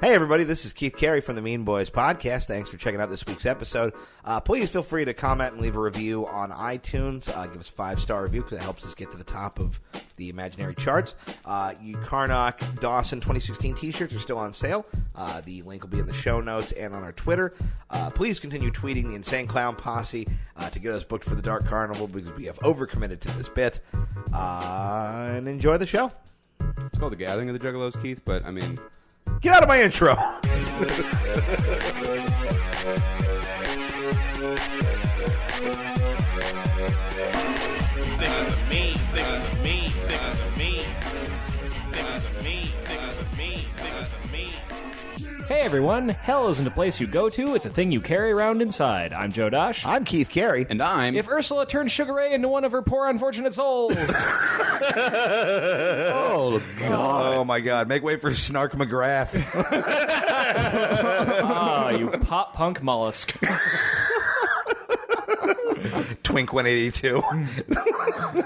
Hey, everybody, this is Keith Carey from the Mean Boys Podcast. Thanks for checking out this week's episode. Please feel free to comment and leave a review on iTunes. Give us a 5-star review because it helps us get to the top of the imaginary charts. You Karnock Dawson 2016 t-shirts are still on sale. The link will be in the show notes and on our Twitter. Please continue tweeting the Insane Clown Posse to get us booked for the Dark Carnival because we have overcommitted to this bit. And enjoy the show. It's called The Gathering of the Juggalos, Keith, but I mean... Get out of my intro. Niggas are mean, niggas are mean, niggas are mean. Niggas are mean, niggas are mean, niggas are mean. Hey everyone, hell isn't a place you go to, it's a thing you carry around inside. I'm Joe Dosh. I'm Keith Carey. And I'm... If Ursula turned Sugar Ray into one of her poor unfortunate souls. Oh, God. Oh, my God. Make way for Snark McGrath. Ah, you pop-punk mollusk. Twink 182.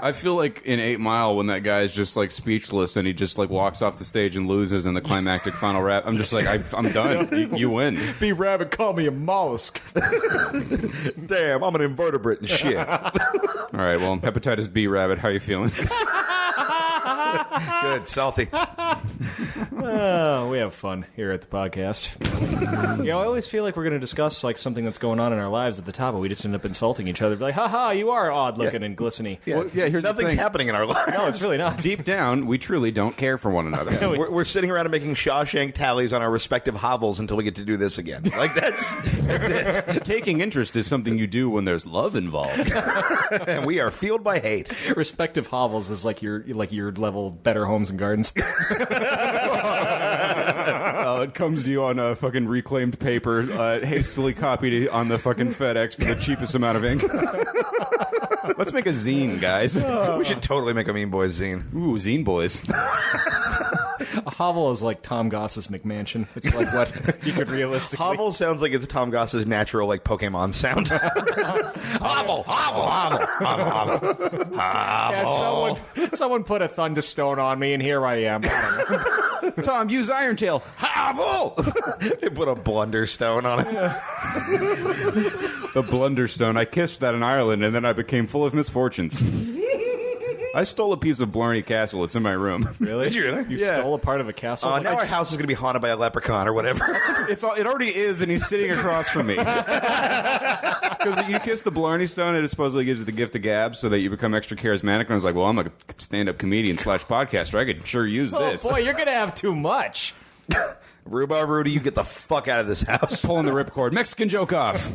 I feel like in 8 Mile when that guy's just like speechless and he just like walks off the stage and loses in the climactic final rap. I'm just like, I'm done. You win. B Rabbit called me a mollusk. Damn, I'm an invertebrate and shit. All right, well, hepatitis B Rabbit, how you feeling? Good, salty. We have fun here at the podcast. I always feel like we're going to discuss like something that's going on in our lives at the top, but we just end up insulting each other. Be like, haha, you are odd-looking and glistening. Yeah, Well, yeah, here's the nothing's thing. happening in our lives. No, it's really not. Deep down, we truly don't care for one another. We're sitting around and making Shawshank tallies on our respective hovels until we get to do this again. Like, that's it. Taking interest is something you do when there's love involved. And we are fueled by hate. Respective hovels is like your level Better Homes and Gardens. It comes to you on a fucking reclaimed paper, hastily copied on the fucking FedEx for the cheapest amount of ink. Let's make a zine, guys. We should totally make a Mean Boys zine. Ooh, zine boys. A hovel is like Tom Goss's McMansion. It's like what you could realistically... Hovel sounds like it's Tom Goss's natural, like, Pokemon sound. Hovel, hovel, hovel, hovel, hovel. Yeah, someone put a thunderstone on me, and here I am. I don't know. Tom, use Iron Tail. Hovel! They put a blunderstone on it. The Blunderstone. I kissed that in Ireland, and then I became full of misfortunes. I stole a piece of Blarney Castle. It's in my room. Really? Did you really? You Yeah. stole a part of a castle? Now our house is going to be haunted by a leprechaun or whatever. It already is, and he's sitting across from me. Because you kiss the Blarney Stone, it supposedly gives you the gift of gab so that you become extra charismatic. And I was like, well, I'm a stand-up comedian / podcaster. I could sure use this. Oh, boy, you're going to have too much. Rhubarb Rudy, you get the fuck out of this house. Pulling the ripcord. Mexican joke off.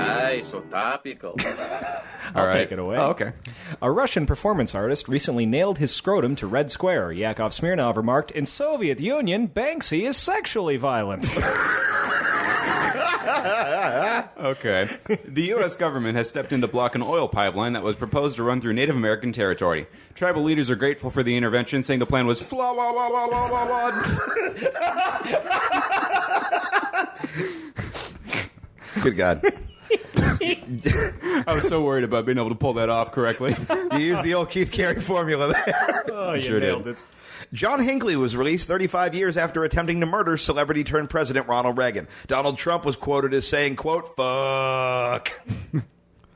Ay, so topical. I'll take it away. Oh, okay. A Russian performance artist recently nailed his scrotum to Red Square. Yakov Smirnov remarked, "In Soviet Union, Banksy is sexually violent." Okay. The U.S. government has stepped in to block an oil pipeline that was proposed to run through Native American territory. Tribal leaders are grateful for the intervention, saying the plan was Good God. I was so worried about being able to pull that off correctly. You used the old Keith Carey formula there. Oh, you Sure nailed did. it. John Hinckley was released 35 years after attempting to murder celebrity-turned-president Ronald Reagan. Donald Trump was quoted as saying, quote, fuck.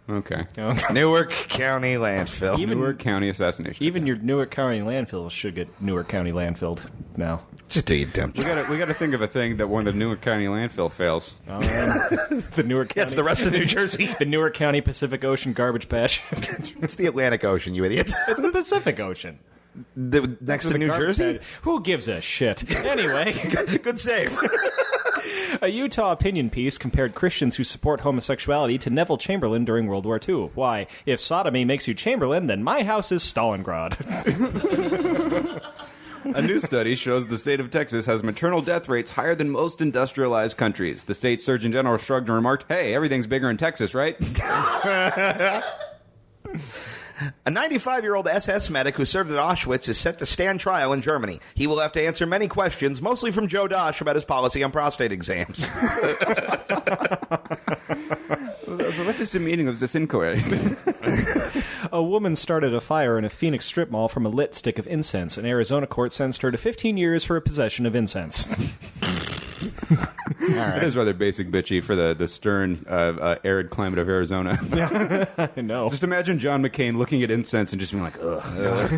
Okay. Newark County landfill. Newark County assassination. Even your Newark County landfill should get Newark County landfilled now. Just do you dumb. We gotta think of a thing that when the Newark County landfill fails. The Newark County. That's the rest of New Jersey. The Newark County Pacific Ocean garbage patch. It's the Atlantic Ocean, you idiot. It's the Pacific Ocean. Next to The New garbage Jersey? patch. Who gives a shit? Anyway. Good save. A Utah opinion piece compared Christians who support homosexuality to Neville Chamberlain during World War II. Why? If sodomy makes you Chamberlain, then my house is Stalingrad. A new study shows the state of Texas has maternal death rates higher than most industrialized countries. The state Surgeon General shrugged and remarked, hey, everything's bigger in Texas, right? A 95-year-old SS medic who served at Auschwitz is set to stand trial in Germany. He will have to answer many questions, mostly from Joe Dosh, about his policy on prostate exams. What is the meaning of this inquiry? A woman started a fire in a Phoenix strip mall from a lit stick of incense. An Arizona court sentenced her to 15 years for possession of incense. It is rather basic bitchy for the stern, arid climate of Arizona. I know. Just imagine John McCain looking at incense and just being like, ugh,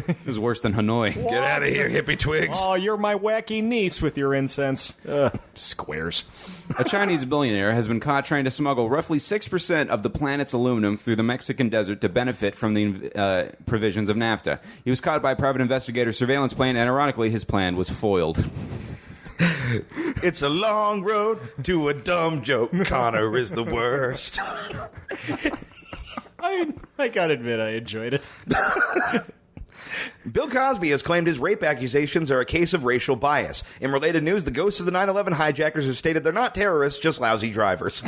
this is worse than Hanoi. Get out of here, hippie twigs. Oh, you're my wacky niece with your incense. Squares. A Chinese billionaire has been caught trying to smuggle roughly 6% of the planet's aluminum through the Mexican desert to benefit from the provisions of NAFTA. He was caught by a private investigator surveillance plane, and ironically, his plan was foiled. It's a long road to a dumb joke. Connor is the worst. I gotta admit, I enjoyed it. Bill Cosby has claimed his rape accusations are a case of racial bias. In related news, the ghosts of the 9/11 hijackers have stated they're not terrorists, just lousy drivers.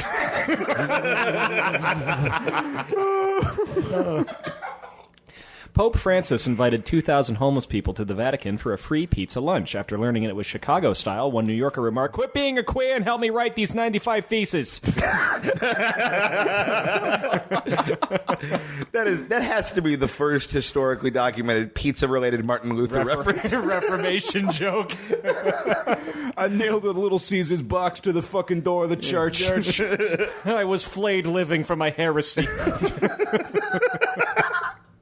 Pope Francis invited 2,000 homeless people to the Vatican for a free pizza lunch. After learning it was Chicago style, one New Yorker remarked, "Quit being a queer and help me write these 95 theses." That has to be the first historically documented pizza-related Martin Luther reference. Reformation joke. I nailed the Little Caesars box to the fucking door of the church. I was flayed living for my heresy.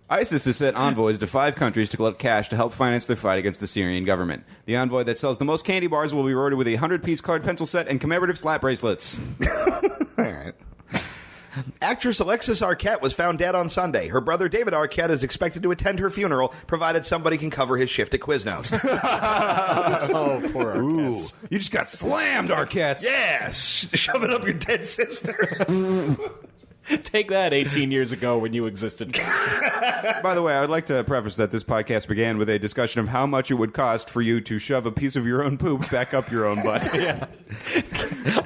ISIS has sent envoys to 5 countries to collect cash to help finance their fight against the Syrian government. The envoy that sells the most candy bars will be rewarded with a 100-piece colored pencil set and commemorative slap bracelets. All right. Actress Alexis Arquette was found dead on Sunday. Her brother David Arquette is expected to attend her funeral, provided somebody can cover his shift at Quiznos. Oh, poor Arquettes. You just got slammed, Arquette. Yes! Shove it up your dead sister. Take that 18 years ago when you existed. By the way, I would like to preface that this podcast began with a discussion of how much it would cost for you to shove a piece of your own poop back up your own butt. Yeah.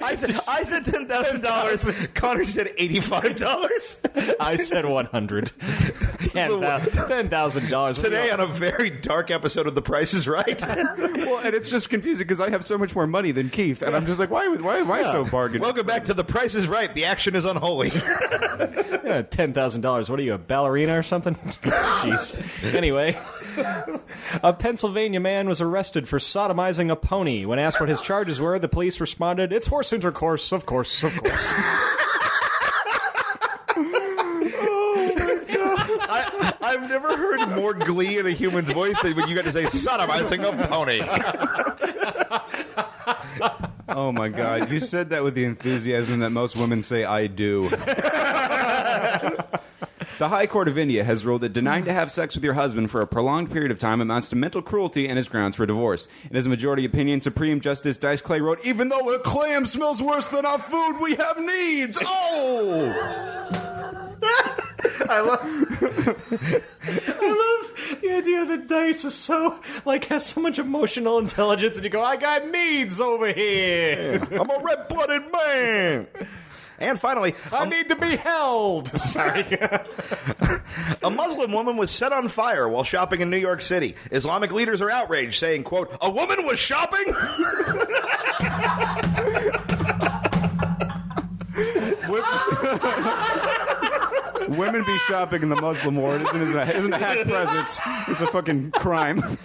I said $10,000. Connor said $85. I said 100. $10,000. Today on a very dark episode of The Price is Right. Well, and it's just confusing because I have so much more money than Keith, and I'm just like, why am I so bargaining? Welcome back to The Price is Right. The action is unholy. Yeah, $10,000. What are you, a ballerina or something? Jeez. Anyway, a Pennsylvania man was arrested for sodomizing a pony. When asked what his charges were, the police responded, "It's horse intercourse, of course, of course." I've never heard more glee in a human's voice than when you got to say sodomizing a pony. Oh my God, you said that with the enthusiasm that most women say I do. The High Court of India has ruled that denying to have sex with your husband for a prolonged period of time amounts to mental cruelty and is grounds for divorce. In his majority opinion, Supreme Justice Dice Clay wrote, "Even though a clam smells worse than our food, we have needs." Oh! I love the idea that Dice is has so much emotional intelligence, and you go, "I got needs over here. I'm a red-blooded man." And finally, I need to be held. Sorry. A Muslim woman was set on fire while shopping in New York City. Islamic leaders are outraged, saying, quote, "A woman was shopping?" Women be shopping in the Muslim world isn't a hack presence. It's a fucking crime.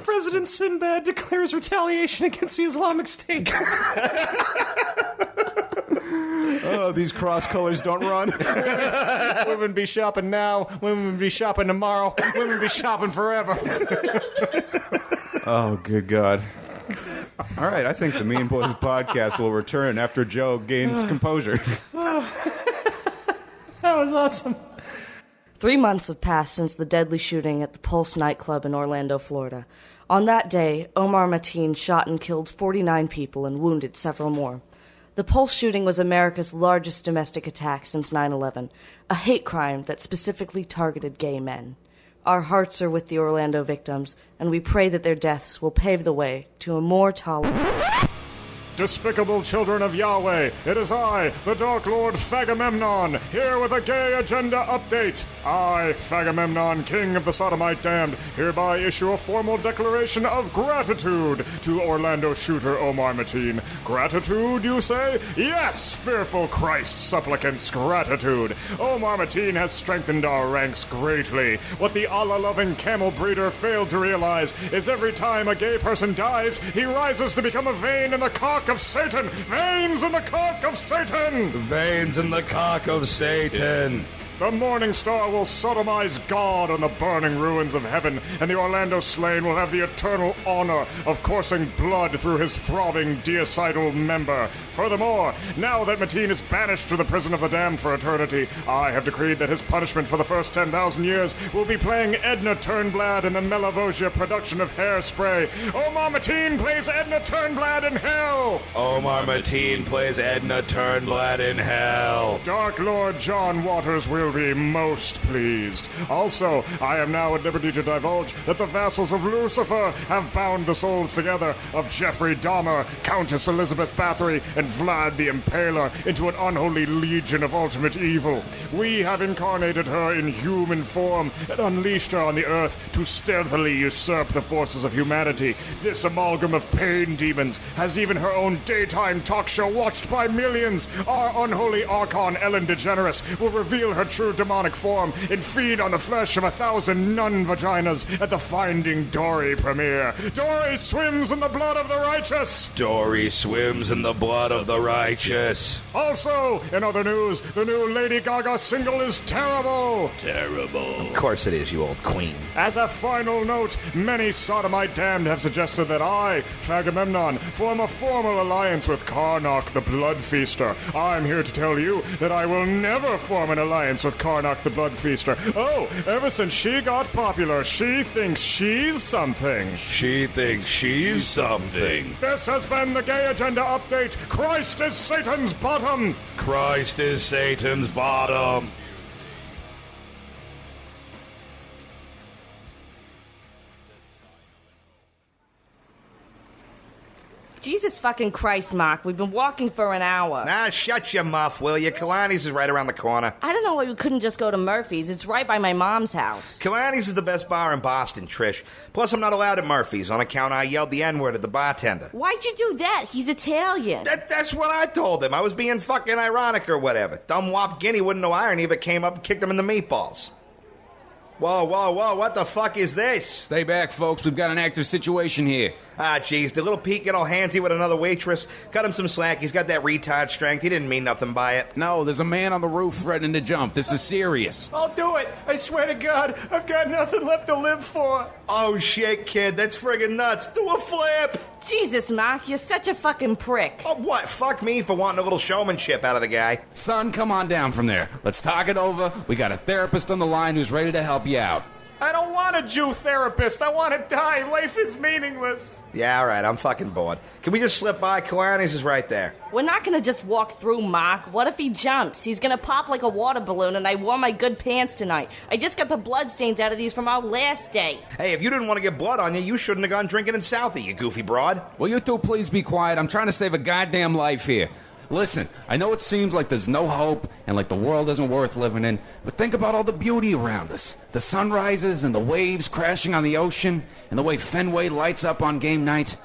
President Sinbad declares retaliation against the Islamic State. Oh, these cross colors don't run. Women be shopping now. Women be shopping tomorrow. Women be shopping forever. Oh, good God. All right, I think the Mean Boys podcast will return after Joe gains composure. That was awesome. 3 months have passed since the deadly shooting at the Pulse nightclub in Orlando, Florida. On that day, Omar Mateen shot and killed 49 people and wounded several more. The Pulse shooting was America's largest domestic attack since 9/11, a hate crime that specifically targeted gay men. Our hearts are with the Orlando victims, and we pray that their deaths will pave the way to a more tolerant... Despicable children of Yahweh, it is I, the Dark Lord Phagamemnon, here with a gay agenda update. I, Phagamemnon, king of the Sodomite damned, hereby issue a formal declaration of gratitude to Orlando shooter Omar Mateen. Gratitude, you say? Yes, fearful Christ supplicants, gratitude. Omar Mateen has strengthened our ranks greatly. What the Allah-loving camel breeder failed to realize is every time a gay person dies, he rises to become a vein in the cock of Satan. Veins in the cock of Satan! Veins in the cock of Satan. The Morning Star will sodomize God on the burning ruins of heaven, and the Orlando slain will have the eternal honor of coursing blood through his throbbing Deicidal member. Furthermore, now that Mateen is banished to the prison of the damned for eternity, I have decreed that his punishment for the first 10,000 years will be playing Edna Turnblad in the Melavosia production of Hairspray. Omar Mateen plays Edna Turnblad in hell! Omar Mateen plays Edna Turnblad in hell. Dark Lord John Waters will be most pleased. Also, I am now at liberty to divulge that the vassals of Lucifer have bound the souls together of Jeffrey Dahmer, Countess Elizabeth Bathory, and Vlad the Impaler into an unholy legion of ultimate evil. We have incarnated her in human form and unleashed her on the earth to stealthily usurp the forces of humanity. This amalgam of pain demons has even her own daytime talk show watched by millions. Our unholy Archon Ellen DeGeneres will reveal her true demonic form and feed on the flesh of 1,000 nun vaginas at the Finding Dory premiere. Dory swims in the blood of the righteous. Dory swims in the blood of the righteous. Also, in other news, the new Lady Gaga single is terrible. Terrible. Of course it is, you old queen. As a final note, many sodomite damned have suggested that I, Phagamemnon, form a formal alliance with Karnak the Blood Feaster. I'm here to tell you that I will never form an alliance with Karnak the Blood Feaster. Oh, ever since she got popular, she thinks she's something. She thinks she's something. This has been the Gay Agenda Update. Christ is Satan's bottom. Christ is Satan's bottom. Jesus fucking Christ, Mark. We've been walking for an hour. Nah, shut your muff, will you? Kalani's is right around the corner. I don't know why we couldn't just go to Murphy's. It's right by my mom's house. Kalani's is the best bar in Boston, Trish. Plus, I'm not allowed at Murphy's on account I yelled the N-word at the bartender. Why'd you do that? He's Italian. That's what I told him. I was being fucking ironic or whatever. Dumb wop Guinea wouldn't know irony if it came up and kicked him in the meatballs. Whoa, what the fuck is this? Stay back, folks. We've got an active situation here. Ah, jeez, the little Pete get all handsy with another waitress. Cut him some slack. He's got that retard strength. He didn't mean nothing by it. No, there's a man on the roof threatening to jump. This is serious. I'll do it. I swear to God, I've got nothing left to live for. Oh, shit, kid. That's friggin' nuts. Do a flip. Jesus, Mark, you're such a fucking prick. Oh, what? Fuck me for wanting a little showmanship out of the guy. Son, come on down from there. Let's talk it over. We got a therapist on the line who's ready to help you out. I don't want a Jew therapist. I want to die. Life is meaningless. Yeah, all right. I'm fucking bored. Can we just slip by? Kalani's is right there. We're not gonna just walk through, Mark. What if he jumps? He's gonna pop like a water balloon, and I wore my good pants tonight. I just got the blood stains out of these from our last date. Hey, if you didn't want to get blood on you, you shouldn't have gone drinking in Southie, you goofy broad. Will you two please be quiet? I'm trying to save a goddamn life here. Listen, I know it seems like there's no hope and like the world isn't worth living in, but think about all the beauty around us. The sunrises and the waves crashing on the ocean and the way Fenway lights up on game night.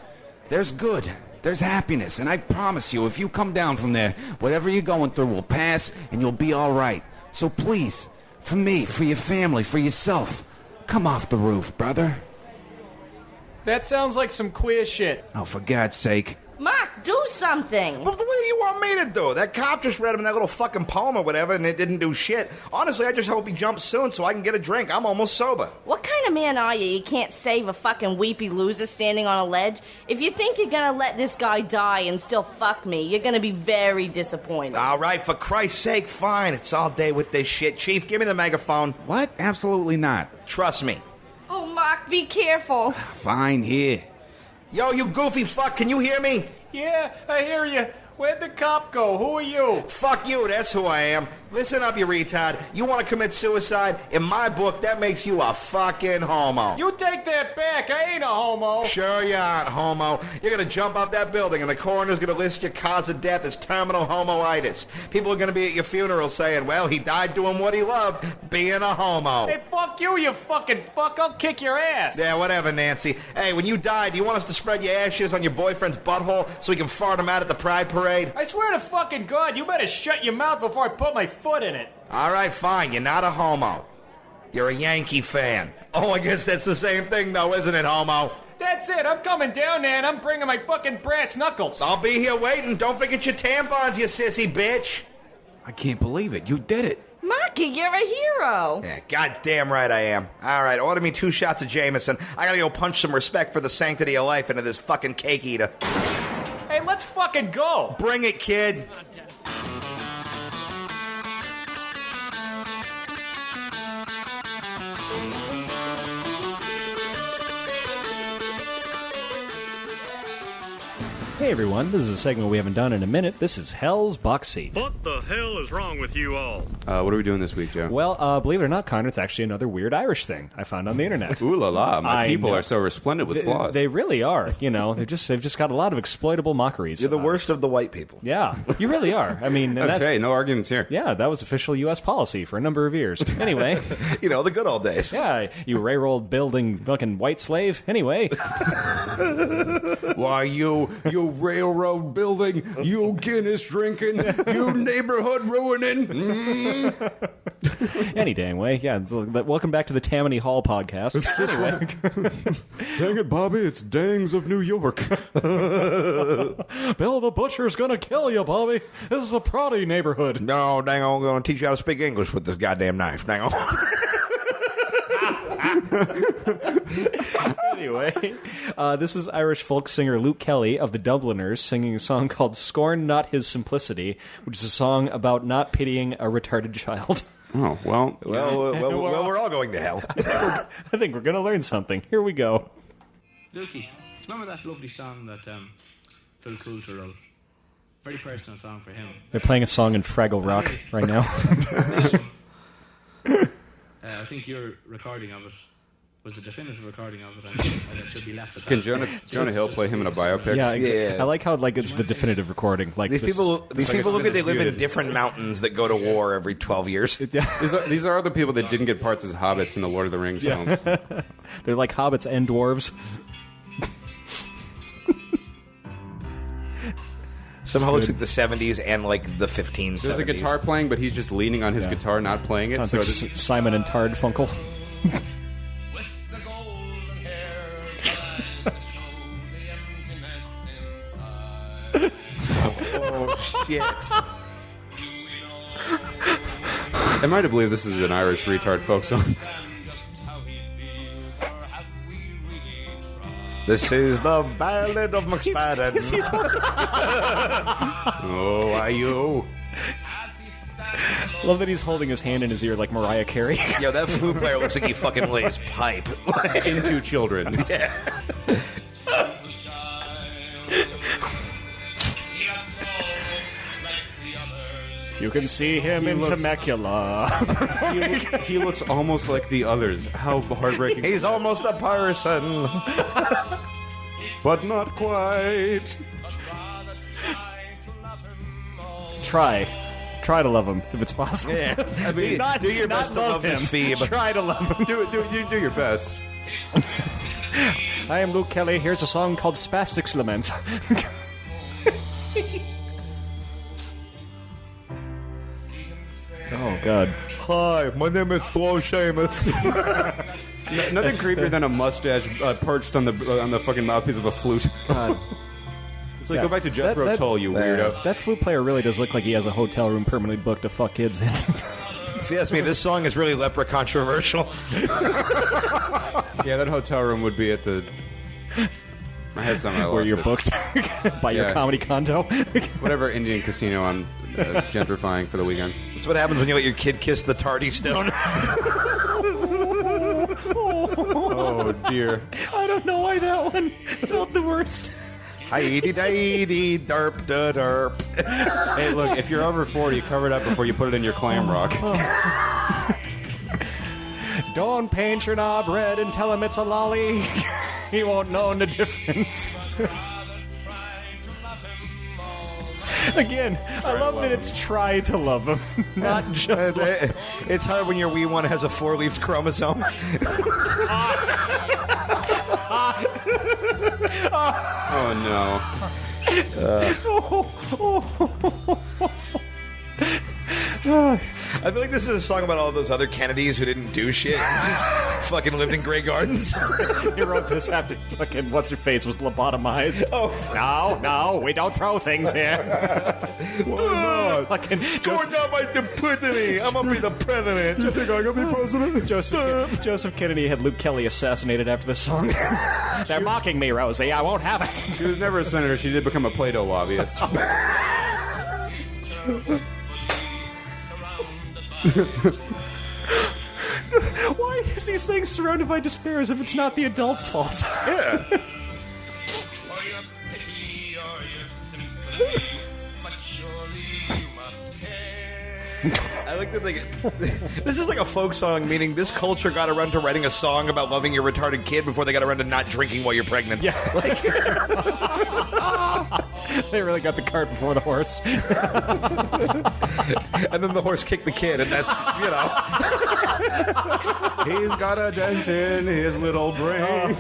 There's good. There's happiness, and I promise you, if you come down from there, whatever you're going through will pass and you'll be all right. So please, for me, for your family, for yourself, come off the roof, brother. That sounds like some queer shit. Oh, for God's sake. Mark, do something. What do you want me to do? That cop just read him that little fucking poem or whatever, and it didn't do shit. Honestly, I just hope he jumps soon so I can get a drink. I'm almost sober. What kind of man are you? You can't save a fucking weepy loser standing on a ledge? If you think you're gonna let this guy die and still fuck me, you're gonna be very disappointed. All right, for Christ's sake, fine. It's all day with this shit. Chief, give me the megaphone. What? Absolutely not. Trust me. Oh, Mark, be careful. Fine, here. Yo, you goofy fuck, can you hear me? Yeah, I hear you. Where'd the cop go? Who are you? Fuck you, that's who I am. Listen up, you retard. You want to commit suicide? In my book, that makes you a fucking homo. You take that back. I ain't a homo. Sure you aren't, homo. You're gonna jump off that building and the coroner's gonna list your cause of death as terminal homoitis. People are gonna be at your funeral saying, well, he died doing what he loved, being a homo. Hey, fuck you, you fucking fuck. I'll kick your ass. Yeah, whatever, Nancy. Hey, when you die, do you want us to spread your ashes on your boyfriend's butthole so we can fart him out at the Pride Parade? I swear to fucking God, you better shut your mouth before I put my foot in it. All right, fine. You're not a homo. You're a Yankee fan. Oh, I guess that's the same thing, though, isn't it, homo? That's it. I'm coming down there and I'm bringing my fucking brass knuckles. I'll be here waiting. Don't forget your tampons, you sissy bitch. I can't believe it. You did it. Marky, you're a hero. Yeah, goddamn right I am. All right, order me 2 shots of Jameson. I gotta go punch some respect for the sanctity of life into this fucking cake eater. Hey, let's fucking go. Bring it, kid. Hey everyone, this is a segment we haven't done in a minute. This is Hell's Box Seat. What the hell is wrong with you all? What are we doing this week, Joe? Well, believe it or not, Connor, it's actually another weird Irish thing I found on the internet. Ooh la la, my I people know. are so resplendent with flaws. They really are. You know, they've just got a lot of exploitable mockeries. You're the worst of the white people. Yeah, you really are. I mean, and That's hey, no arguments here. yeah, that was official U.S. policy for a number of years. Anyway, You know, the good old days. yeah, you railroad building fucking white slave. Anyway, Why, you railroad building, you Guinness drinking, you neighborhood ruining. any dang way. Yeah, so, welcome back to the Tammany Hall podcast. Anyway, Dang it, Bobby, it's Dangs of New York. Bill the Butcher's gonna kill you, Bobby. This is a proddy neighborhood. No, dang on, I'm going to teach you how to speak English with this goddamn knife. Dang on. Anyway, this is Irish folk singer Luke Kelly of the Dubliners singing a song called Scorn Not His Simplicity, which is a song about not pitying a retarded child. Oh, well. Well, we're all going to hell. I think we're going to learn something. Here we go. Lukey, remember that lovely song that Phil Coulter wrote? Very personal song for him. They're playing a song in Fraggle Rock right now. I think your recording of it was the definitive recording of it, and it should be left at that. Can Jonah Hill play him in a biopic? Yeah, Yeah. I like how it's the definitive recording. Like These this- people look like they live in disputed. different mountains that go to war every 12 years. These are the people that didn't get parts as hobbits in the Lord of the Rings films. They're like hobbits and dwarves. Somehow looks like the 70s and like the 1570s. There's a guitar playing, but he's just leaning on his guitar, not playing it. Sounds So like this, Simon and Tardfunkel. Oh, shit. am I to believe this is an Irish retard folk song? This is the Ballad of McSpadden. Oh, why you? Love that he's holding his hand in his ear like Mariah Carey. Yo, that flute player looks like he fucking lays pipe. Into children. You can see him in looks- Temecula. He looks almost like the others. How heartbreaking. He's almost a person. But not quite. Try to love him if it's possible. Yeah. I mean, do your best to love this phoebe. Try to love him. Do your best. I am Luke Kelly. Here's a song called Spastic's Lament. Oh, God. Hi, my name is Flo Seamus. Nothing creepier than a mustache perched on the fucking mouthpiece of a flute. God. It's like, Yeah. go back to Jethro That- Tull, you weirdo. That flute player really does look like he has a hotel room permanently booked to fuck kids in. If you ask me, this song is really lepra controversial. Yeah, that hotel room would be at the... I had something I lost Where you're it. booked by your Yeah. comedy condo. Whatever Indian casino I'm gentrifying for the weekend. That's what happens when you let your kid kiss the tardy stone. Oh, dear. I don't know why that one felt the worst. Hi-dee-dee-dee, derp-da-derp. Hey, look, if you're over 40, cover it up before you put it in your clam rock. Don't paint your knob red and tell him it's a lolly. He won't know the difference. Again, I love that it's try to love him, not just love. It's hard when your wee one has a 4-leaf chromosome. Oh, no. I feel like this is a song about all those other Kennedys who didn't do shit and just fucking lived in Grey Gardens. He wrote this after fucking what's-her-face was lobotomized. Oh. No, we don't throw things here. Fucking Going down by stupidity. I'm gonna be the president. You think I'm gonna be president? Joseph Kennedy had Luke Kelly assassinated after this song. They're mocking me, Rosie. I won't have it. She was never a senator. She did become a Play-Doh lobbyist. Why is he saying surrounded by despair as if it's not the adult's fault? Yeah. I like that this is like a folk song, meaning this culture got around to writing a song about loving your retarded kid before they got around to not drinking while you're pregnant. Yeah. They really got the cart before the horse. And then the horse kicked the kid, and that's, you know. He's got a dent in his little brain.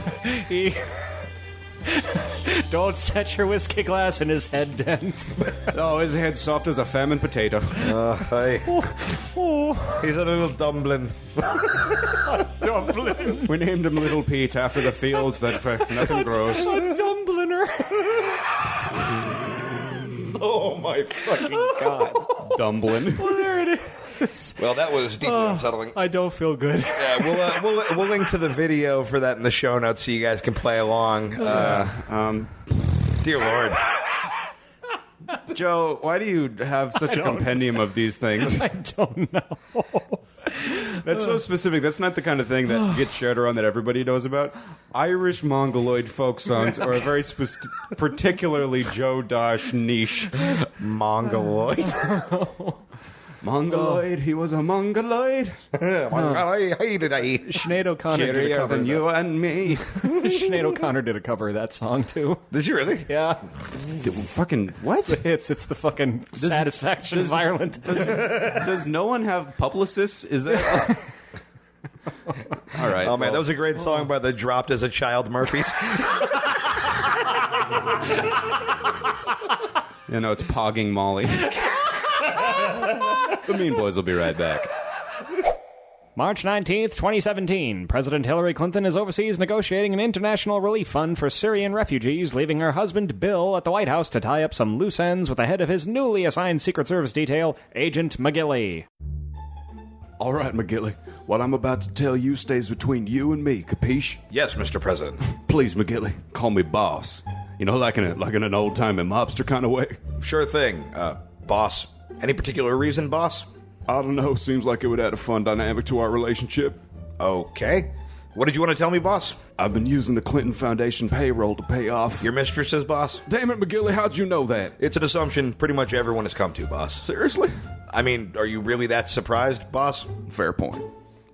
Don't set your whiskey glass in his head dent. Oh, his head's soft as a famine potato. Hey. He's a little dumpling. Dumpling. We named him Little Pete after the fields that nothing grows. A dumbliner. Oh my fucking god. Dumbling. Well, there it is. Well, that was deeply unsettling. I don't feel good. Yeah, we'll link to the video for that in the show notes so you guys can play along. Dear Lord. Joe, why do you have such a compendium of these things? I don't know. That's so specific. That's not the kind of thing that gets shared around that everybody knows about. Irish Mongoloid folk songs are a very particularly Joe Dosh niche. Mongoloid. Mongoloid, he was a Mongoloid. Sinead O'Connor did a Cheerier cover than you and me. Sinead O'Connor did a cover of that song, too. Did you really? Yeah. Fucking what? It's the fucking Satisfaction of Ireland. Does no one have publicists? Is that... All right. Oh, man, that was a great song by the Dropped as a Child Murphys. You know, it's Pogging Molly. The Mean Boys will be right back. March 19th, 2017. President Hillary Clinton is overseas negotiating an international relief fund for Syrian refugees, leaving her husband Bill at the White House to tie up some loose ends with the head of his newly assigned Secret Service detail, Agent McGilly. All right, McGilly. What I'm about to tell you stays between you and me, capiche? Yes, Mr. President. Please, McGilly, call me boss. You know, like in an old-timey mobster kind of way. Sure thing. Boss. Any particular reason, boss? I don't know. Seems like it would add a fun dynamic to our relationship. Okay. What did you want to tell me, boss? I've been using the Clinton Foundation payroll to pay off... Your mistress's, boss? Damn it, McGilly, how'd you know that? It's an assumption pretty much everyone has come to, boss. Seriously? I mean, are you really that surprised, boss? Fair point.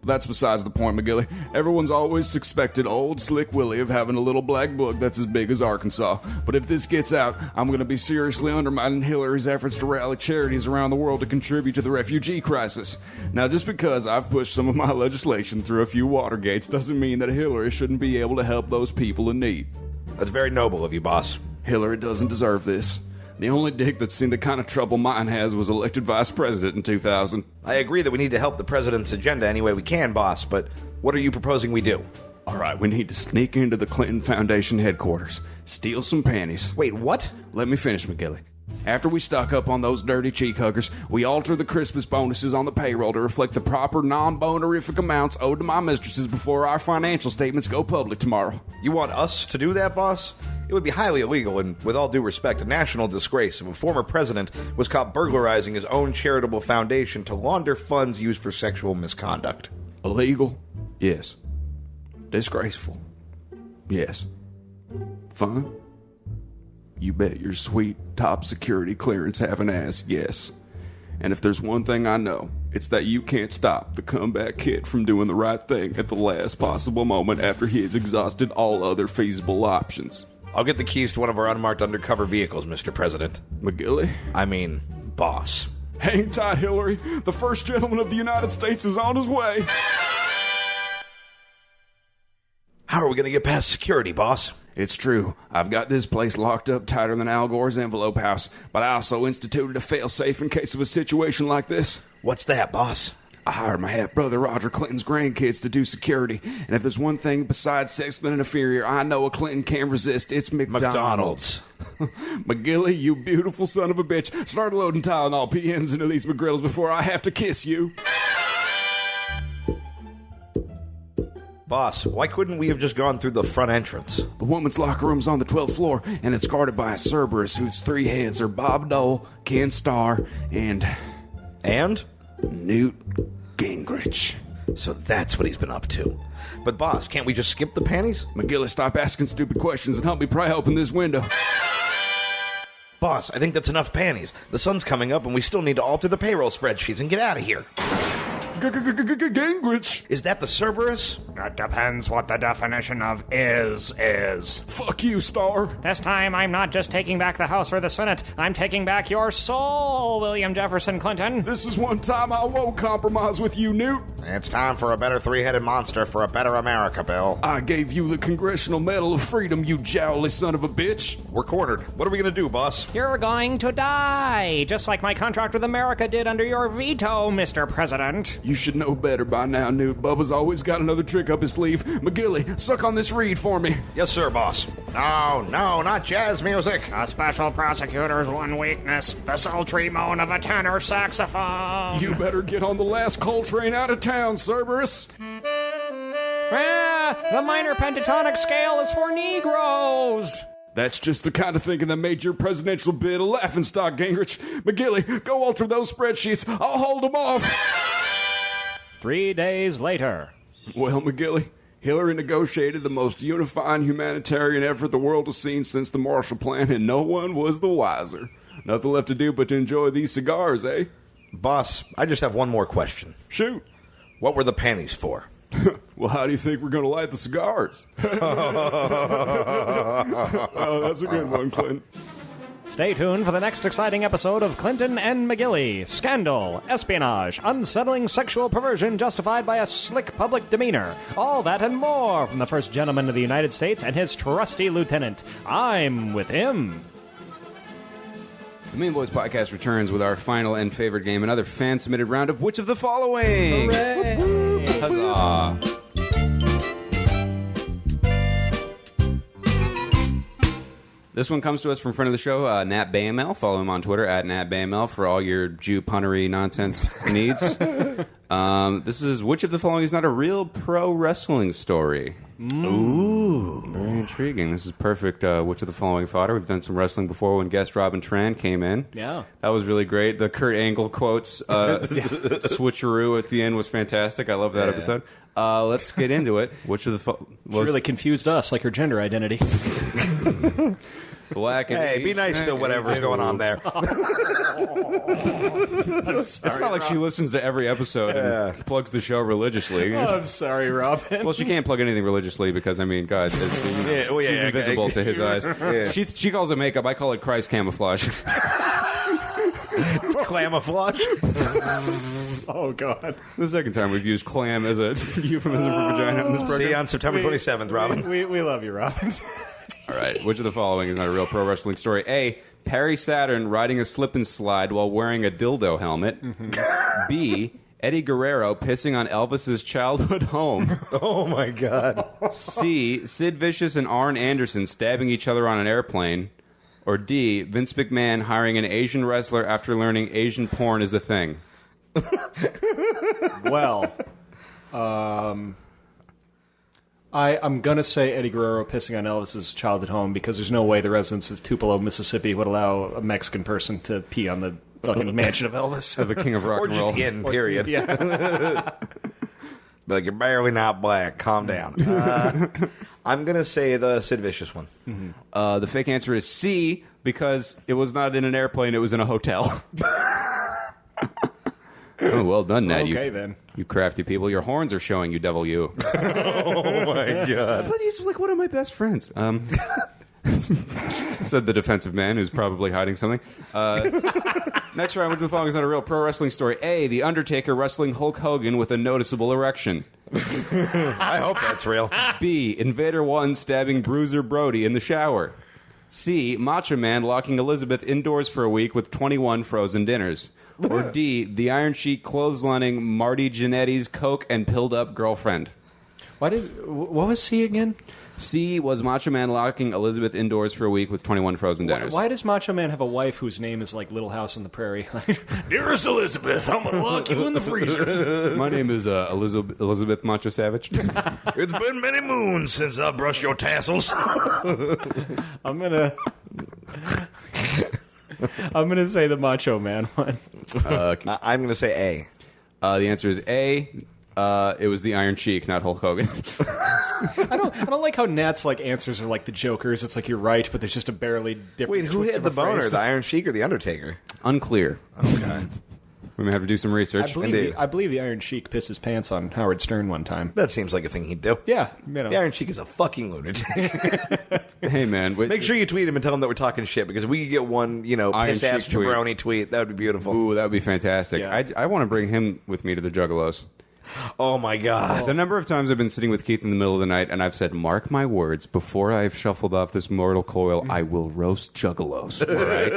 That's besides the point, McGilly. Everyone's always suspected old Slick Willie of having a little black book that's as big as Arkansas. But if this gets out, I'm going to be seriously undermining Hillary's efforts to rally charities around the world to contribute to the refugee crisis. Now, just because I've pushed some of my legislation through a few Watergates doesn't mean that Hillary shouldn't be able to help those people in need. That's very noble of you, boss. Hillary doesn't deserve this. The only dick that's seen the kind of trouble mine has was elected vice president in 2000. I agree that we need to help the president's agenda any way we can, boss, but what are you proposing we do? All right, we need to sneak into the Clinton Foundation headquarters, steal some panties. Wait, what? Let me finish, McGilly. After we stock up on those dirty cheek huggers, we alter the Christmas bonuses on the payroll to reflect the proper non-bonerific amounts owed to my mistresses before our financial statements go public tomorrow. You want us to do that, boss? It would be highly illegal and, with all due respect, a national disgrace if a former president was caught burglarizing his own charitable foundation to launder funds used for sexual misconduct. Illegal? Yes. Disgraceful? Yes. Fun? You bet your sweet top security clearance having ass yes. And if there's one thing I know, it's that you can't stop the comeback kid from doing the right thing at the last possible moment after he has exhausted all other feasible options. I'll get the keys to one of our unmarked undercover vehicles, Mr. President. McGilly? I mean, boss. Hang tight, Hillary. The first gentleman of the United States is on his way. How are we going to get past security, boss? It's true. I've got this place locked up tighter than Al Gore's envelope house, but I also instituted a fail-safe in case of a situation like this. What's that, boss? I hired my half-brother Roger Clinton's grandkids to do security, and if there's one thing besides sex with an inferior I know a Clinton can't resist, it's McDonald's. McGilly, you beautiful son of a bitch. Start loading Tylenol PMs into these McGrills before I have to kiss you. Boss, why couldn't we have just gone through the front entrance? The woman's locker room's on the 12th floor, and it's guarded by a Cerberus whose 3 heads are Bob Dole, Ken Starr, and Newt Gingrich. So that's what he's been up to. But boss, can't we just skip the panties? McGillis, stop asking stupid questions and help me pry open this window. Boss, I think that's enough panties. The sun's coming up and we still need to alter the payroll spreadsheets and get out of here. Gingrich. Is that the Cerberus? That depends what the definition of is. Fuck you, Star. This time, I'm not just taking back the House or the Senate. I'm taking back your soul, William Jefferson Clinton. This is one time I won't compromise with you, Newt. It's time for a better three-headed monster for a better America, Bill. I gave you the Congressional Medal of Freedom, you jowly son of a bitch. We're cornered. What are we going to do, boss? You're going to die, just like my contract with America did under your veto, Mr. President. You should know better by now, Newt. Bubba's always got another trick up his sleeve. McGilly, suck on this reed for me. Yes, sir, boss. No, not jazz music. A special prosecutor's one weakness, the sultry moan of a tenor saxophone. You better get on the last coal train out of town, Cerberus. The minor pentatonic scale is for Negroes. That's just the kind of thinking that made your presidential bid a laughingstock, Gingrich. McGilly, go alter those spreadsheets. I'll hold them off. 3 days later. Well, McGilly, Hillary negotiated the most unifying humanitarian effort the world has seen since the Marshall Plan, and no one was the wiser. Nothing left to do but to enjoy these cigars, eh? Boss, I just have one more question. Shoot. What were the panties for? Well, how do you think we're going to light the cigars? Oh, that's a good one, Clinton. Stay tuned for the next exciting episode of Clinton and McGilly. Scandal, espionage, unsettling sexual perversion justified by a slick public demeanor. All that and more from the first gentleman of the United States and his trusty lieutenant. I'm with him. The Mean Boys podcast returns with our final and favorite game, another fan-submitted round of Which of the Following? Hooray! Huzzah! This one comes to us from friend of the show, Nat BAML. Follow him on Twitter, at Nat BAML, for all your Jew punnery nonsense needs. This is, which of the following is not a real pro wrestling story? Ooh. Very intriguing. This is perfect, which of the following fodder. We've done some wrestling before when guest Robin Tran came in. Yeah. That was really great. The Kurt Angle quotes, switcheroo at the end was fantastic. I love that episode. Let's get into it. Which of the She really confused us, like her gender identity. Black and Hey, be nice to whatever's going on there. It's not like she listens to every episode and plugs the show religiously. I'm sorry, Robin. Well, she can't plug anything religiously because, I mean, God, she's invisible to his eyes. Yeah. She calls it makeup. I call it Christ camouflage. Camouflage. Oh, God. The second time we've used clam as a euphemism for vagina in this program. See you on September 27th, Robin. We love you, Robin. All right. Which of the following is not a real pro wrestling story? A. Perry Saturn riding a slip and slide while wearing a dildo helmet. B. Eddie Guerrero pissing on Elvis's childhood home. Oh, my God. C. Sid Vicious and Arn Anderson stabbing each other on an airplane. Or D. Vince McMahon hiring an Asian wrestler after learning Asian porn is a thing. Well, I'm going to say Eddie Guerrero pissing on Elvis's childhood home because there's no way the residents of Tupelo, Mississippi would allow a Mexican person to pee on the fucking mansion of Elvis. Of the king of rock Or and just roll. in, period. Yeah. But you're barely not black. Calm down. I'm going to say the Sid Vicious one. The fake answer is C, because it was not in an airplane, it was in a hotel. Oh, well done, Nat. Okay, then. You crafty people. Your horns are showing, you devil, you. Oh, my God. But he's like one of my best friends. Said the defensive man who's probably hiding something. Next round, which the following is not a real pro wrestling story. A, The Undertaker wrestling Hulk Hogan with a noticeable erection. I hope that's real. B, Invader 1 stabbing Bruiser Brody in the shower. C, Macho Man locking Elizabeth indoors for a week with 21 frozen dinners. Or D, The Iron Sheik clotheslining Marty Jannetty's coke and pilled up girlfriend. What was C again? C was Macho Man locking Elizabeth indoors for a week with 21 frozen dinners. Why does Macho Man have a wife whose name is like Little House on the Prairie? Dearest Elizabeth, I'm gonna lock you in the freezer. My name is Elizabeth Macho Savage. It's been many moons since I brushed your tassels. I'm gonna say the Macho Man one. I'm going to say A. The answer is A. It was the Iron Sheik, not Hulk Hogan. I don't like how Nat's like answers are like the Joker's. It's like you're right, but there's just a barely different. Wait, who twist hit of the a phrase. boner, the Iron Sheik or the Undertaker? Unclear. Okay. We may have to do some research. I believe the Iron Sheik pissed his pants on Howard Stern one time. That seems like a thing he'd do. Yeah, you know. The Iron Sheik is a fucking lunatic. Hey, man. Make sure you tweet him and tell him that we're talking shit, because if we could get one, piss-ass Sheik tweet. jabroni tweet, that would be beautiful. Ooh, that would be fantastic. Yeah. I want to bring him with me to the Juggalos. Oh, my God. The number of times I've been sitting with Keith in the middle of the night and I've said, mark my words, before I've shuffled off this mortal coil, I will roast Juggalos. All right?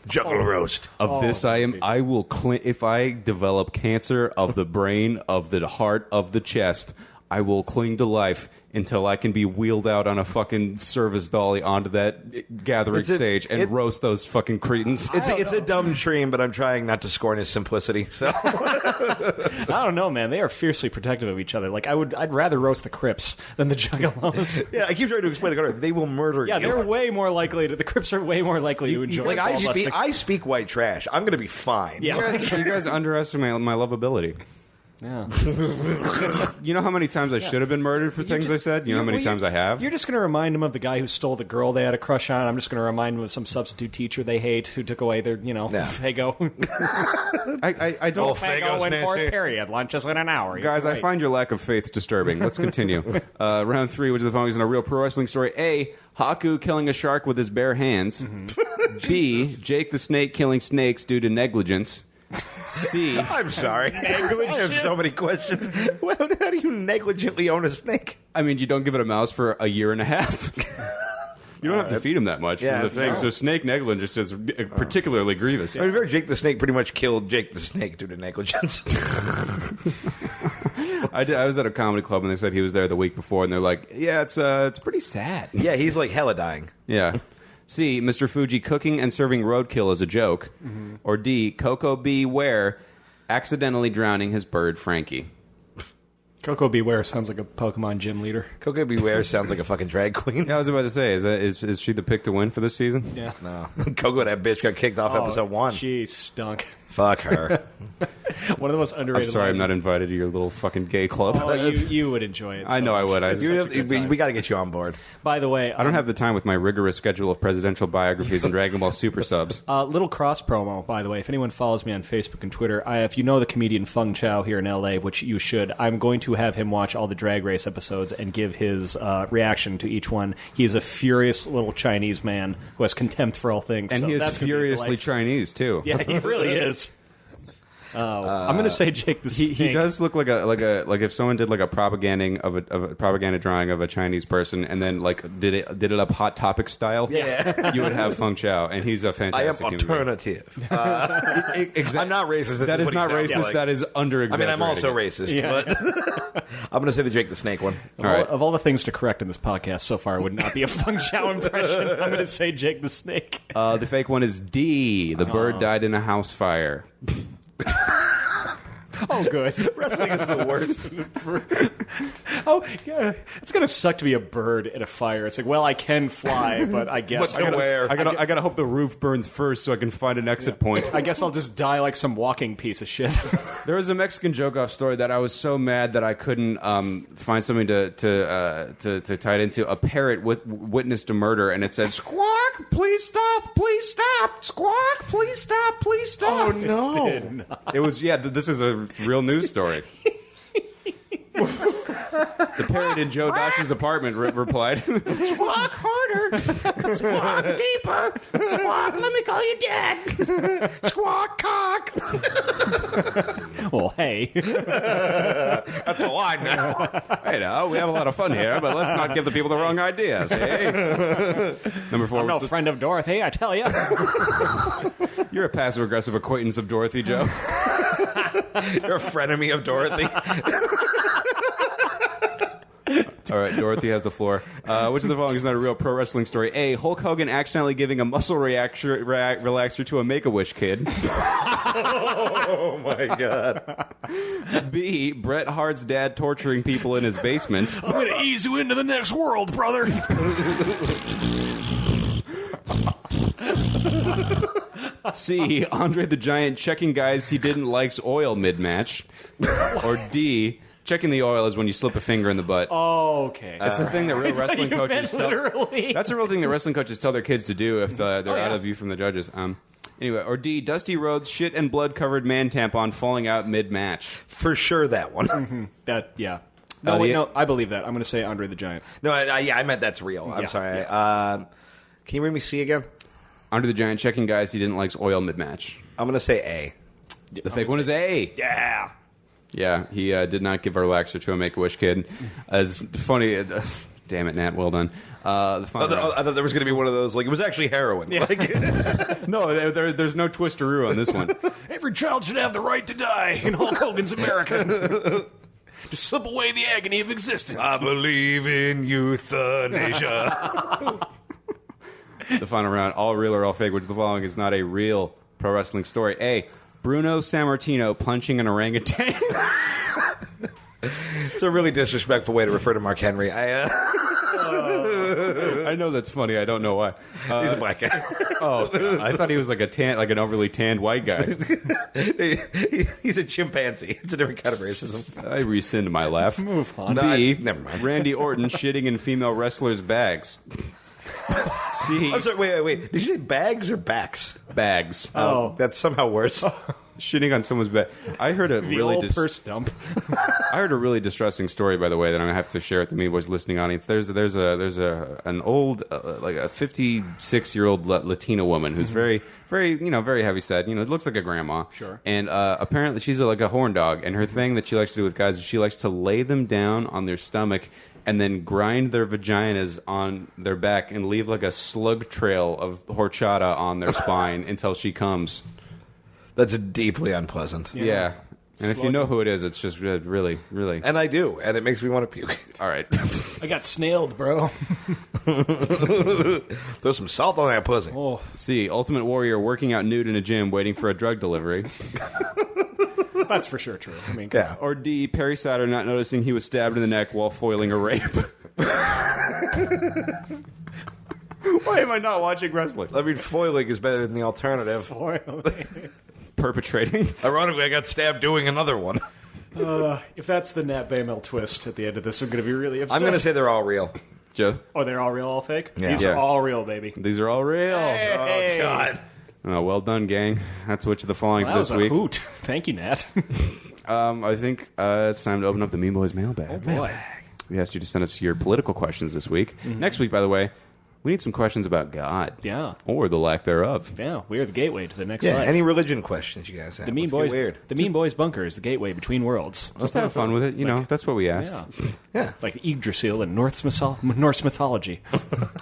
Juggalo roast. Of this, I will if I develop cancer of the brain, of the heart, of the chest, I will cling to life until I can be wheeled out on a fucking service dolly onto that gathering stage and roast those fucking cretins. It's a dumb dream, but I'm trying not to scorn his simplicity. So I don't know, man. They are fiercely protective of each other. Like I'd rather roast the Crips than the Juggalos. Yeah, I keep trying to explain to Carter, they will murder you. Yeah, they're way more likely to. The Crips are way more likely to enjoy. Like I speak white trash. I'm going to be fine. Yeah, You guys underestimate my lovability. Yeah. You know how many times I should have been murdered for things I said? You know how many times I have? You're just going to remind them of the guy who stole the girl they had a crush on. I'm just going to remind them of some substitute teacher they hate who took away their, Fago. I don't... Fago went for it, period. Lunch is in an hour. Guys, I find your lack of faith disturbing. Let's continue. Round 3, which of the following is in a real pro wrestling story. A, Haku killing a shark with his bare hands. B, Jake the Snake killing snakes due to negligence. C. I'm sorry. I have so many questions. How do you negligently own a snake? I mean, you don't give it a mouse for a year and a half. You don't have to feed him that much. Yeah, is the thing. So snake negligence is particularly grievous. I mean, Jake the Snake pretty much killed Jake the Snake due to negligence. I was at a comedy club and they said he was there the week before, and they're like, "Yeah, it's pretty sad." Yeah, he's like hella dying. Yeah. C, Mr. Fuji cooking and serving roadkill as a joke. Or D, Coco Beware accidentally drowning his bird Frankie. Coco Beware sounds like a Pokemon gym leader. Coco Beware sounds like a fucking drag queen. Yeah, I was about to say, is she the pick to win for this season? Yeah. No. Coco, that bitch, got kicked off episode 1. She stunk. Fuck her. One of the most underrated I'm sorry, lines. I'm not invited to your little fucking gay club. Oh, you would enjoy it. I know I would. We got to get you on board. By the way, I don't have the time with my rigorous schedule of presidential biographies and Dragon Ball Super subs. Little cross promo, by the way. If anyone follows me on Facebook and Twitter, if you know the comedian Feng Chao here in LA, which you should, I'm going to have him watch all the Drag Race episodes and give his reaction to each one. He is a furious little Chinese man who has contempt for all things. And so he is that's furiously Chinese, too. Yeah, he really is. I'm going to say Jake the Snake. He does look like if someone did like a propaganda drawing of a Chinese person and then like did it up Hot Topic style. Yeah, you would have Feng Chao, and he's a fantastic. I am alternative. Exactly. I'm not racist. That is not racist. Like. That is under exaggerating. I mean, I'm also racist, but I'm going to say the Jake the Snake one. Of all the things to correct in this podcast so far, it would not be a Feng Chao impression. I'm going to say Jake the Snake. The fake one is D. The bird died in a house fire. Oh, good. Wrestling is the worst. Oh, yeah. It's gonna suck to be a bird in a fire. It's like, well, I can fly, but I guess But to where? I gotta hope the roof burns first so I can find an exit point. I guess I'll just die like some walking piece of shit. There was a Mexican joke-off story that I was so mad that I couldn't find something to tie it into. A parrot witnessed a murder, and it said, "Squawk! Please stop! Please stop! Squawk! Please stop! Please stop!" Oh no! It was this is a real news story. The parrot in Joe Dash's apartment replied, "Squawk harder! Squawk deeper! Squawk, let me call you Dad! Squawk cock!" Well, hey. That's the line now. Hey, now, we have a lot of fun here, but let's not give the people the wrong ideas, eh? Number 4. I'm no friend of Dorothy, I tell you. You're a passive-aggressive acquaintance of Dorothy, Joe. You're a frenemy of Dorothy. All right, Dorothy has the floor. Which of the following is not a real pro wrestling story? A. Hulk Hogan accidentally giving a muscle relaxer to a Make-A-Wish kid. Oh, my God. B. Bret Hart's dad torturing people in his basement. I'm going to ease you into the next world, brother. C. Andre the Giant checking guys he didn't like's oil mid-match. Or D. Checking the oil is when you slip a finger in the butt. Oh, okay. That's the thing that real wrestling coaches tell. Literally. That's a real thing that wrestling coaches tell their kids to do if they're out of view from the judges. Anyway, or D. Dusty Rhodes shit and blood covered man tampon falling out mid-match. For sure, that one. Yeah. No, no, I believe that. I'm going to say Andre the Giant. No, I meant that's real. I'm sorry. Can you read me C again? Andre the Giant checking guys he didn't like's oil mid-match. I'm going to say A. The fake one is A. Yeah. Yeah, he did not give a relaxer to a Make-A-Wish kid. As funny, damn it, Nat, well done. I thought there was going to be one of those, like, it was actually heroin. Yeah. Like, no, there's no twisteroo on this one. Every child should have the right to die in Hulk Hogan's America. To slip away the agony of existence. I believe in euthanasia. The final round, all real or all fake, which of the following is not a real pro wrestling story? A. Bruno Sammartino punching an orangutan. It's a really disrespectful way to refer to Mark Henry. I know that's funny. I don't know why. He's a black guy. Oh, God. I thought he was like an overly tanned white guy. He's a chimpanzee. It's a different kind of racism. I rescind my laugh. Move on. B. Never mind. Randy Orton shitting in female wrestlers' bags. C. I'm sorry, wait. Did you say bags or backs? Bags. Oh. That's somehow worse. Shitting on someone's bag. I heard a The really old purse dump. I heard a really distressing story, by the way, that I'm gonna have to share with the Mean Boys listening audience. There's an old like a 56-year-old Latina woman who's very very heavy set. It looks like a grandma. Sure. And apparently she's like a horn dog. And her thing that she likes to do with guys is she likes to lay them down on their stomach and then grind their vaginas on their back and leave like a slug trail of horchata on their spine until she comes. That's deeply unpleasant. Yeah. And if you know who it is, it's just really, really... And I do, and it makes me want to puke. All right. I got snailed, bro. Throw some salt on that pussy. Oh. C. Ultimate Warrior working out nude in a gym waiting for a drug delivery. That's for sure true. I mean, Yeah. Or D. Perry Saturn not noticing he was stabbed in the neck while foiling a rape. Why am I not watching wrestling? I mean, foiling is better than the alternative. Perpetrating. Ironically, I got stabbed doing another one. If that's the Nat Baymel twist at the end of this, I'm going to be really upset. I'm going to say they're all real. Joe? Oh, they're all real, all fake? Yeah. These are all real, baby. These are all real. Hey. Oh, God. Oh, well done, gang. That's which of the following Well, for that this was a week. hoot. Thank you, Nat. I think it's time to open up the Mean Boys mailbag. Oh, boy. We asked you to send us your political questions this week. Mm-hmm. Next week, by the way, we need some questions about God. Yeah. Or the lack thereof. Yeah, we are the gateway to the next Yeah, life. any religion questions you guys have? The Mean Let's get Boys weird. The Mean Boys bunker is the gateway between worlds. Just have fun with it. That's what we asked. Yeah. Yeah. Like Yggdrasil in Norse mythology. All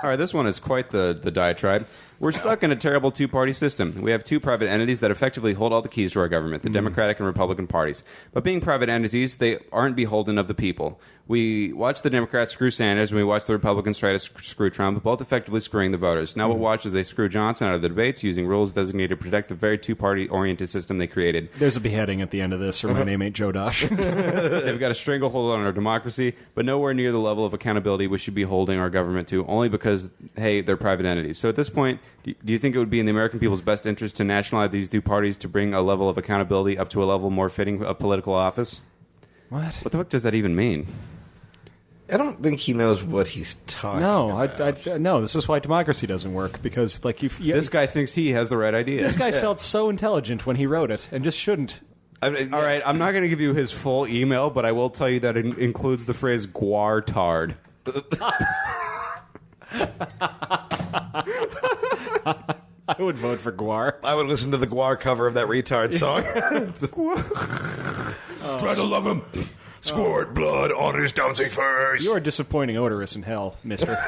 right, this one is quite the diatribe. We're stuck in a terrible two-party system. We have two private entities that effectively hold all the keys to our government, the Democratic and Republican parties. But being private entities, they aren't beholden of the people. We watch the Democrats screw Sanders, and we watch the Republicans try to screw Trump, both effectively screwing the voters. Now we'll watch as they screw Johnson out of the debates using rules designated to protect the very two-party-oriented system they created. There's a beheading at the end of this, or my name ain't Joe Dosh. They've got a stranglehold on our democracy, but nowhere near the level of accountability we should be holding our government to, only because, hey, they're private entities. So at this point, do you think it would be in the American people's best interest to nationalize these two parties to bring a level of accountability up to a level more fitting of political office? What? What the fuck does that even mean? I don't think he knows what he's talking about. No, this is why democracy doesn't work, because like this guy thinks he has the right idea. This guy felt so intelligent when he wrote it, and just shouldn't. All right, I'm not going to give you his full email, but I will tell you that it includes the phrase "guartard." I would vote for Guar. I would listen to the Guar cover of that retard song. Try to love him. Squirt blood on his dancing face. You are disappointing Odorous in hell, mister.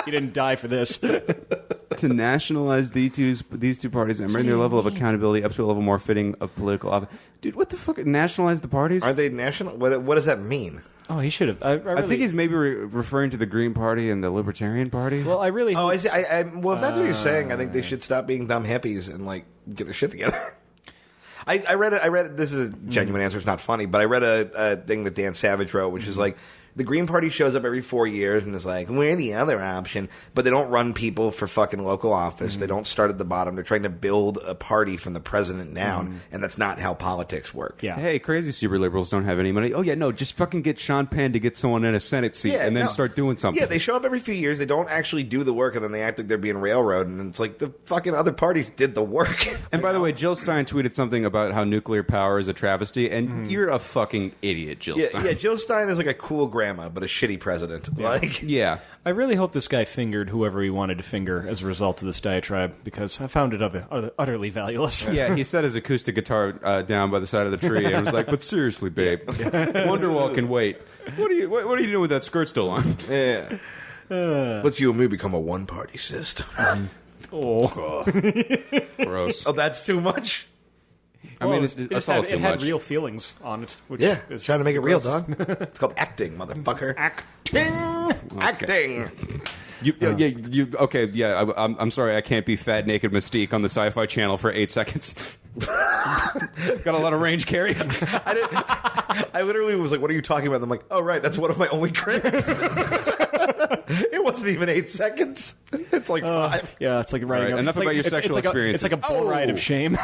You didn't die for this. To nationalize these two parties and bring their level of accountability up to a level more fitting of political office. Dude, what the fuck? Nationalize the parties? Are they national? What does that mean? Oh, he should have. I think he's maybe referring to the Green Party and the Libertarian Party. Well, I really. Oh, I see. Well, if that's what you're saying, I think they should stop being dumb hippies and like get their shit together. I read. This is a genuine answer. It's not funny, but I read a thing that Dan Savage wrote, which is like, the Green Party shows up every 4 years and is like, we're the other option. But they don't run people for fucking local office. They don't start at the bottom. They're trying to build a party from the president down, and that's not how politics work. Yeah. Hey, crazy super liberals don't have any money. Oh, yeah, no, just fucking get Sean Penn to get someone in a Senate seat and then start doing something. Yeah, they show up every few years. They don't actually do the work, and then they act like they're being railroaded. And it's like the fucking other parties did the work. And by the way, Jill Stein tweeted something about how nuclear power is a travesty, and you're a fucking idiot, Jill Stein. Yeah, Jill Stein is like a cool grandma, but a shitty president. Yeah. I really hope this guy fingered whoever he wanted to finger as a result of this diatribe, because I found it utterly valueless. Yeah, he set his acoustic guitar down by the side of the tree and was like, "But seriously, babe, Wonderwall can wait. What are you doing with that skirt still on?" Yeah. Let's you and me become a one-party system. Gross. Oh, that's too much? I mean, it's all too much. It had real feelings on it. Which is trying to make it real, dog. It's called acting, motherfucker. Acting. I'm sorry, I can't be fat, naked Mystique on the Sci-Fi Channel for 8 seconds. Got a lot of range, Carrie. I literally was like, what are you talking about? And I'm like, oh, right, that's one of my only credits. It wasn't even 8 seconds. It's like 5. Yeah, it's like writing right, enough about your sexual experiences. It's like a bull ride of shame.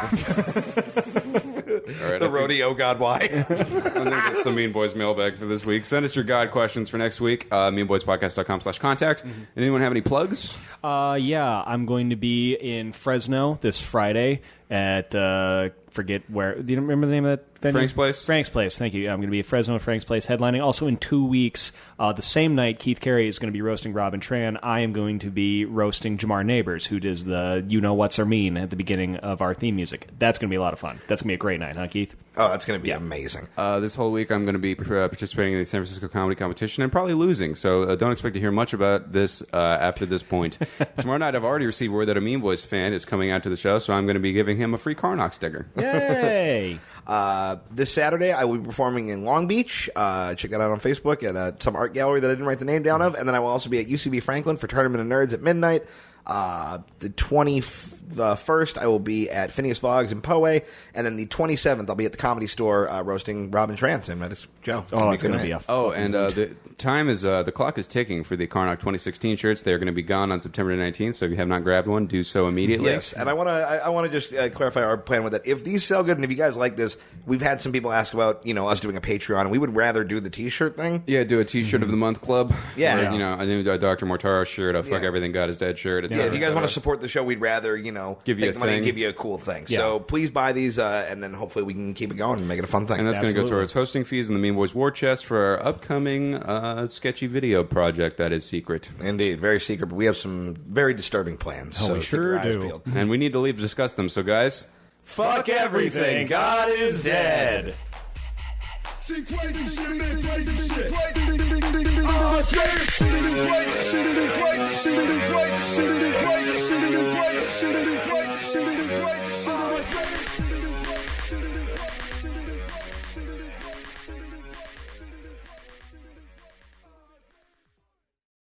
Right, the rodeo god, why? I think that's the Mean Boys mailbag for this week. Send us your God questions for next week. meanboyspodcast.com/contact. Anyone have any plugs? Yeah, I'm going to be in Fresno this Friday at forget where. Do you remember the name of that venue? Frank's Place. Frank's Place. Thank you. I'm going to be at Fresno at Frank's Place headlining. Also in 2 weeks, the same night, Keith Carey is going to be roasting Robin Tran. I am going to be roasting Jamar Neighbors, who does the "You Know What's Our Mean" at the beginning of our theme music. That's going to be a lot of fun. That's going to be a great night, huh, Keith? Oh, that's going to be amazing. This whole week, I'm going to be participating in the San Francisco Comedy Competition and probably losing. So don't expect to hear much about this after this point. Tomorrow night, I've already received word that a Mean Boys fan is coming out to the show, so I'm going to be giving him a free Carnock sticker. Yay! This Saturday, I will be performing in Long Beach. Check that out on Facebook at some art gallery that I didn't write the name down of. And then I will also be at UCB Franklin for Tournament of Nerds at midnight. The 21st, I will be at Phineas Vogg's in Poway. And then the 27th, I'll be at the Comedy Store roasting Robin Tran. Same night as Joe. Oh, it's going to be a the time is the clock is ticking for the Carnock 2016 shirts. They're going to be gone on September 19th. So if you have not grabbed one, do so immediately. Yes, and I want to just clarify our plan with that. If these sell good, and if you guys like this, we've had some people ask about us doing a Patreon, and we would rather do the T-shirt thing. Yeah, do a T-shirt of the month club. Yeah, or, I do a Dr. Mortaro shirt, a Fuck Everything God Is Dead shirt. Yeah, if you guys want to support the show, we'd rather give you take the money and thing. give you a cool thing. Yeah. So please buy these, and then hopefully we can keep it going and make it a fun thing. And that's going to go towards hosting fees in the Mean Boys War Chest for our upcoming sketchy video project that is secret. Indeed, very secret, but we have some very disturbing plans. Oh, so we keep sure your eyes do. peeled. And we need to leave to discuss them. So, guys, fuck everything. God is dead. See crazy shit and then crazy shit. Oh shit, shit and then crazy, shit and then crazy, shit and then crazy, shit and then crazy, shit and then crazy, shit and then crazy, shit and then crazy, shit and then crazy, shit and then crazy, shit and then crazy, shit and then crazy, shit and then crazy, shit and then crazy.